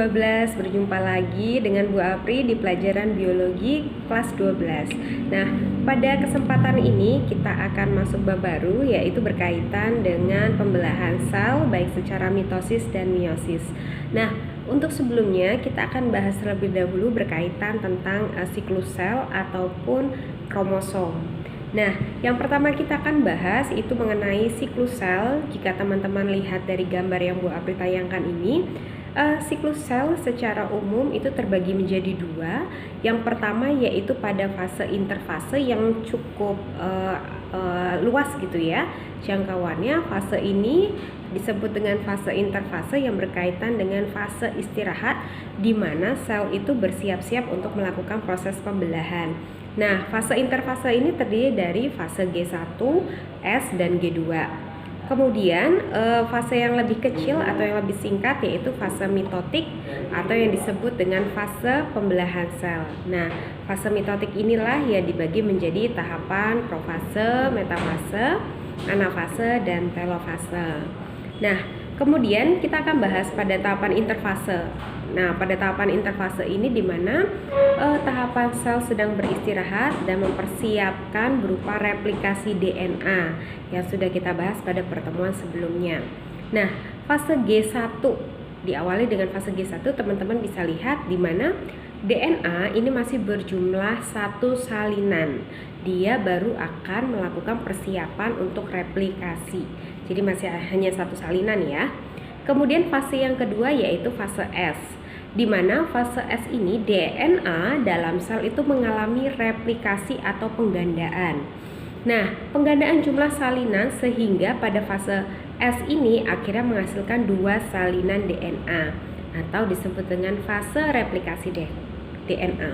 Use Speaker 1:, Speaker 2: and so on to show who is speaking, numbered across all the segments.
Speaker 1: 12, berjumpa lagi dengan Bu Apri di pelajaran biologi kelas 12. Nah, pada kesempatan ini kita akan masuk bab baru, yaitu berkaitan dengan pembelahan sel baik secara mitosis dan meiosis. Nah, untuk sebelumnya kita akan bahas terlebih dahulu berkaitan tentang siklus sel ataupun kromosom. Nah, yang pertama kita akan bahas itu mengenai siklus sel. Jika teman-teman lihat dari gambar yang Bu Apri tayangkan ini, siklus sel secara umum itu terbagi menjadi dua. Yang pertama yaitu pada fase interfase yang cukup luas gitu ya jangkauannya. Fase ini disebut dengan fase interfase yang berkaitan dengan fase istirahat, di mana sel itu bersiap-siap untuk melakukan proses pembelahan. Nah, fase interfase ini terdiri dari fase G1, S, dan G2. Kemudian fase yang lebih kecil atau yang lebih singkat yaitu fase mitotik atau yang disebut dengan fase pembelahan sel. Nah, fase mitotik inilah yang dibagi menjadi tahapan profase, metafase, anafase, dan telofase. Nah, kemudian kita akan bahas pada tahapan interfase. Nah, pada tahapan interfase ini di mana tahapan sel sedang beristirahat dan mempersiapkan berupa replikasi DNA yang sudah kita bahas pada pertemuan sebelumnya. Nah, fase G1 diawali dengan fase G1, teman-teman bisa lihat di mana DNA ini masih berjumlah satu salinan. Dia baru akan melakukan persiapan untuk replikasi. Jadi masih hanya satu salinan ya. Kemudian fase yang kedua yaitu fase S, di mana fase S ini DNA dalam sel itu mengalami replikasi atau penggandaan. Nah, penggandaan jumlah salinan sehingga pada fase S ini akhirnya menghasilkan dua salinan DNA atau disebut dengan fase replikasi DNA.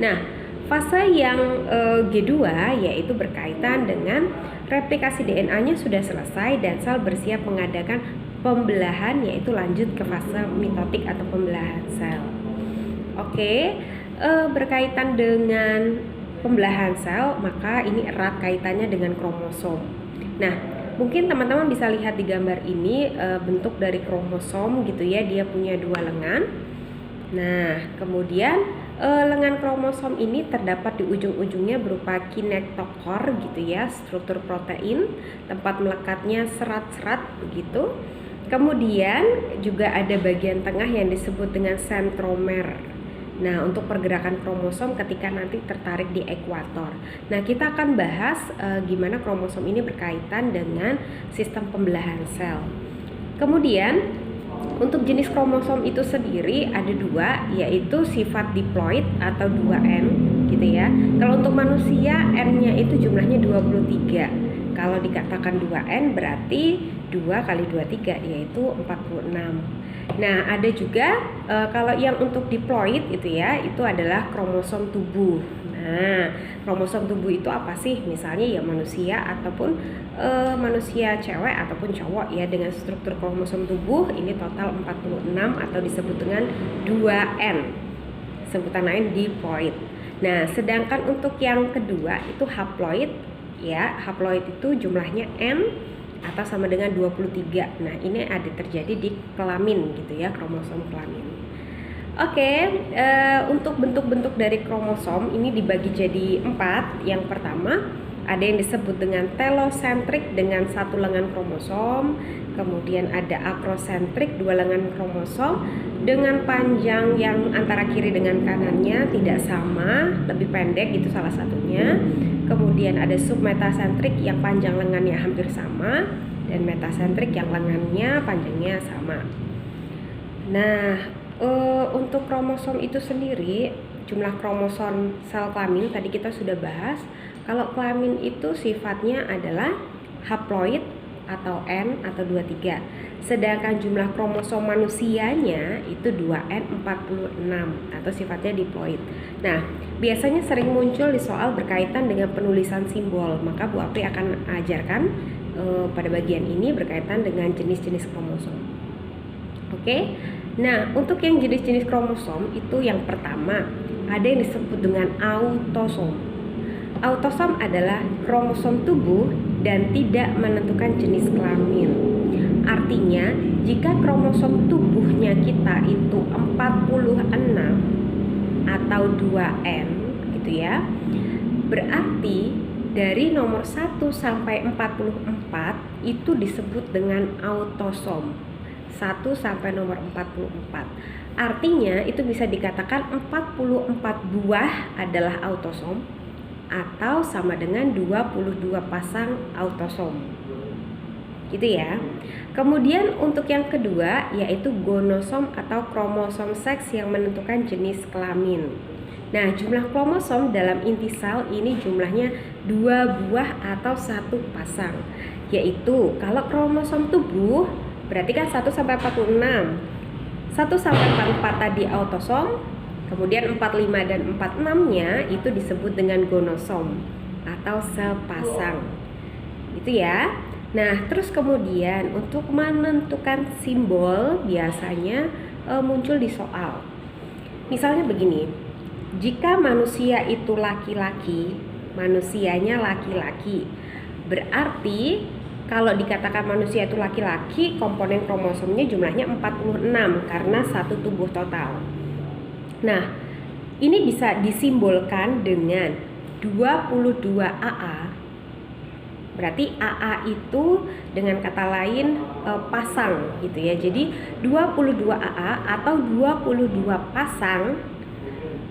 Speaker 1: Nah, fase yang G2 yaitu berkaitan dengan replikasi DNA-nya sudah selesai dan sel bersiap mengadakan pembelahan, yaitu lanjut ke fase mitotik atau pembelahan sel. Oke, berkaitan dengan pembelahan sel, maka ini erat kaitannya dengan kromosom. Nah, mungkin teman-teman bisa lihat di gambar ini bentuk dari kromosom gitu ya, dia punya dua lengan. Nah, kemudian lengan kromosom ini terdapat di ujung-ujungnya berupa kinektokor gitu ya, struktur protein, tempat melekatnya serat-serat begitu. Kemudian juga ada bagian tengah yang disebut dengan sentromer. Nah, untuk pergerakan kromosom ketika nanti tertarik di ekuator. Nah, kita akan bahas gimana kromosom ini berkaitan dengan sistem pembelahan sel. Kemudian untuk jenis kromosom itu sendiri ada dua, yaitu sifat diploid atau 2N gitu ya. Kalau untuk manusia N-nya itu jumlahnya 23. Kalau dikatakan 2N berarti 2 kali 23 yaitu 46. Nah, ada juga kalau yang untuk diploid itu ya, itu adalah kromosom tubuh. Nah, kromosom tubuh itu apa sih? Misalnya ya manusia ataupun manusia cewek ataupun cowok ya, dengan struktur kromosom tubuh ini total 46 atau disebut dengan 2N. Sebutan lain diploid. Nah, sedangkan untuk yang kedua itu haploid ya. Haploid itu jumlahnya N atau sama dengan 23. Nah, ini ada terjadi di kelamin gitu ya, kromosom kelamin. Oke, untuk bentuk-bentuk dari kromosom ini dibagi jadi 4. Yang pertama ada yang disebut dengan telosentrik dengan satu lengan kromosom. Kemudian ada akrosentrik, dua lengan kromosom dengan panjang yang antara kiri dengan kanannya tidak sama, lebih pendek itu salah satunya. Kemudian ada submetasentrik yang panjang lengannya hampir sama, dan metasentrik yang lengannya panjangnya sama. Nah, untuk kromosom itu sendiri, jumlah kromosom sel kelamin tadi kita sudah bahas. Kalau kelamin itu sifatnya adalah haploid atau N atau 23. Sedangkan jumlah kromosom manusianya itu 2N46 atau sifatnya diploid. Nah, biasanya sering muncul di soal berkaitan dengan penulisan simbol. Maka Bu Apri akan ajarkan pada bagian ini berkaitan dengan jenis-jenis kromosom. Oke. Nah, untuk yang jenis-jenis kromosom itu yang pertama ada yang disebut dengan autosom. Autosom adalah kromosom tubuh dan tidak menentukan jenis kelamin. Artinya, jika kromosom tubuhnya kita itu 46 atau 2N gitu ya, berarti dari nomor 1 sampai 44 itu disebut dengan autosom. 1 sampai nomor 44. Artinya itu bisa dikatakan 44 buah adalah autosom atau sama dengan 22 pasang autosom. Gitu ya. Kemudian untuk yang kedua yaitu gonosom atau kromosom seks yang menentukan jenis kelamin. Nah, jumlah kromosom dalam inti sel ini jumlahnya 2 buah atau 1 pasang. Yaitu kalau kromosom tubuh berarti kan 1 sampai 46. 1 sampai 44 tadi autosom, kemudian 45 dan 46-nya itu disebut dengan gonosom atau sepasang. Itu ya. Nah, terus kemudian untuk menentukan simbol biasanya muncul di soal. Misalnya begini, jika manusia itu laki-laki, manusianya laki-laki, berarti kalau dikatakan manusia itu laki-laki, komponen kromosomnya jumlahnya 46 karena satu tubuh total. Nah, ini bisa disimbolkan dengan 22 AA. Berarti AA itu dengan kata lain pasang gitu ya. Jadi 22 AA atau 22 pasang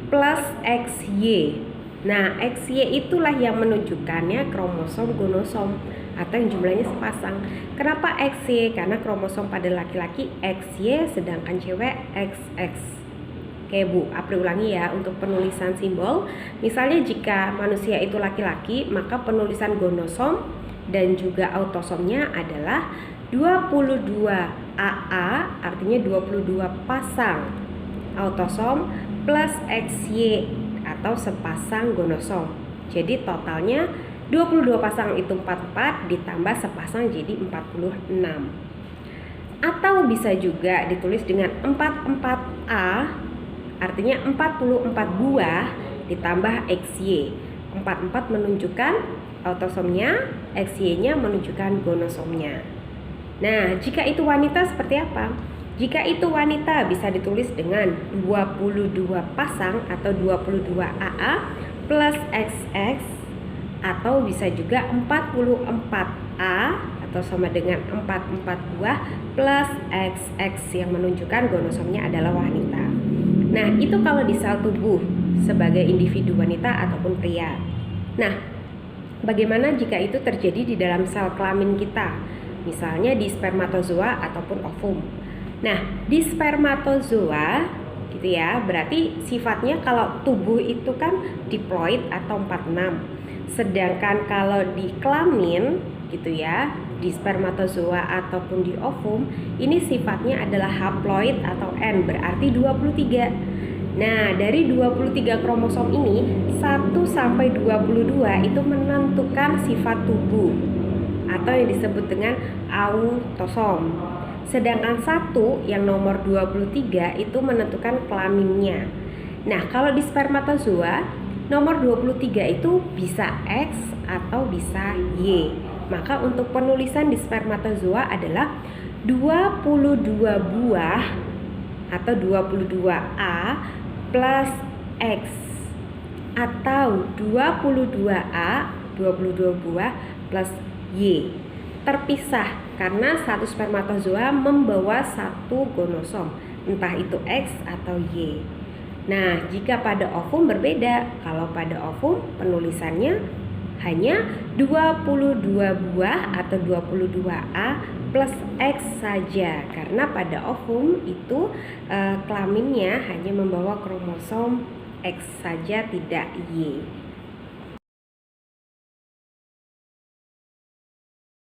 Speaker 1: plus XY. Nah, XY itulah yang menunjukkannya kromosom gonosom atau yang jumlahnya sepasang. Kenapa XY? Karena kromosom pada laki-laki XY sedangkan cewek XX. Oke Bu, Apri ulangi ya untuk penulisan simbol. Misalnya jika manusia itu laki-laki, maka penulisan gonosom dan juga autosomnya adalah 22 AA, artinya 22 pasang autosom plus XY atau sepasang gonosom. Jadi totalnya 22 pasang itu 44 ditambah sepasang jadi 46. Atau bisa juga ditulis dengan 44A, artinya 44 buah ditambah XY. 44 menunjukkan autosomnya, XY-nya menunjukkan gonosomnya. Nah, jika itu wanita seperti apa? Jika itu wanita bisa ditulis dengan 22 pasang atau 22 AA plus XX, atau bisa juga 44A atau sama dengan 44 buah plus XX yang menunjukkan gonosomnya adalah wanita. Nah, itu kalau di sel tubuh sebagai individu wanita ataupun pria. Nah, bagaimana jika itu terjadi di dalam sel kelamin kita? Misalnya di spermatozoa ataupun ovum. Nah, di spermatozoa gitu ya, berarti sifatnya kalau tubuh itu kan diploid atau 46. Sedangkan kalau di kelamin gitu ya, di spermatozoa ataupun di ovum, ini sifatnya adalah haploid atau N, berarti 23. Nah, dari 23 kromosom ini 1 sampai 22 itu menentukan sifat tubuh atau yang disebut dengan autosom. Sedangkan 1 yang nomor 23 itu menentukan kelaminnya. Nah, kalau di spermatozoa nomor 23 itu bisa X atau bisa Y. Maka untuk penulisan di spermatozoa adalah 22 buah atau 22A plus X atau 22A 22 buah plus Y. Terpisah karena satu spermatozoa membawa satu gonosom, entah itu X atau Y. Nah, jika pada ovum berbeda. Kalau pada ovum penulisannya hanya 22 buah atau 22A plus X saja. Karena pada ovum itu kelaminnya hanya membawa kromosom X saja, tidak Y.